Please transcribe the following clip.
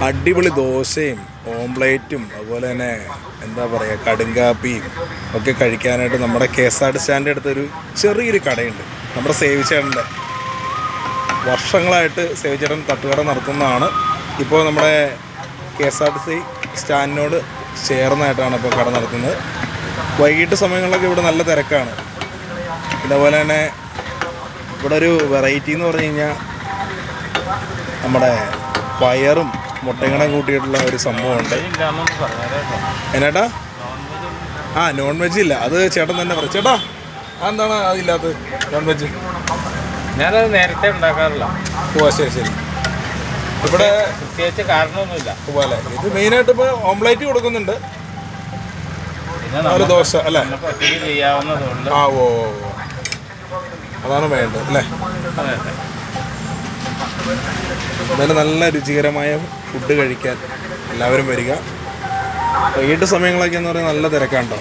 അടിപൊളി ദോശയും ഓംപ്ലേറ്റും അതുപോലെ തന്നെ എന്താ പറയുക കടുങ്കാപ്പിയും ഒക്കെ കഴിക്കാനായിട്ട് നമ്മുടെ KSRTC സ്റ്റാൻഡിൻ്റെ അടുത്തൊരു ചെറിയൊരു കടയുണ്ട്. നമ്മുടെ സേവിച്ചേട്ടൻ്റെ വർഷങ്ങളായിട്ട് സേവിച്ചേട്ടൻ തട്ടുകട നടത്തുന്നതാണ്. ഇപ്പോൾ നമ്മുടെ KSRTC സ്റ്റാൻഡിനോട് ചേർന്നായിട്ടാണ് ഇപ്പോൾ കട നടത്തുന്നത്. വൈകിട്ട് സമയങ്ങളിലൊക്കെ ഇവിടെ നല്ല തിരക്കാണ്. ഇതേപോലെ തന്നെ ഇവിടെ ഒരു വെറൈറ്റി എന്ന് പറഞ്ഞു കഴിഞ്ഞാൽ നമ്മുടെ പയറും മുട്ടയും കൂട്ടിയിട്ടുള്ള ഒരു സംഭവമുണ്ട്. എന്നാട്ടാ? നോൺ വെജ് ഇല്ല. അത് ചേട്ടൻ തന്നെ പറയും. ചേട്ടാ അതെന്താണ് അതില്ലാത്തത് നോൺ വെജ്? ഞാനത് നേരത്തെ ഉണ്ടാക്കാറില്ല. ഓ ശരി. ഇവിടെ പ്രത്യേകിച്ച് കാരണമൊന്നുമില്ല. പോലെ ഇത് മെയിനായിട്ട് ഇപ്പോൾ ഓംപ്ലേറ്റ് കൊടുക്കുന്നുണ്ട്, ഒരു ദോശ അല്ലേ? ചെയ്യാവുന്നതുകൊണ്ട് ഓ അതാണ് വേണ്ടത് അല്ലേ? എന്തായാലും നല്ല രുചികരമായ ഫുഡ് കഴിക്കാൻ എല്ലാവരും വരിക. വൈകിട്ട് സമയങ്ങളൊക്കെ എന്ന് പറഞ്ഞാൽ നല്ല തിരക്കാണ്ടോ.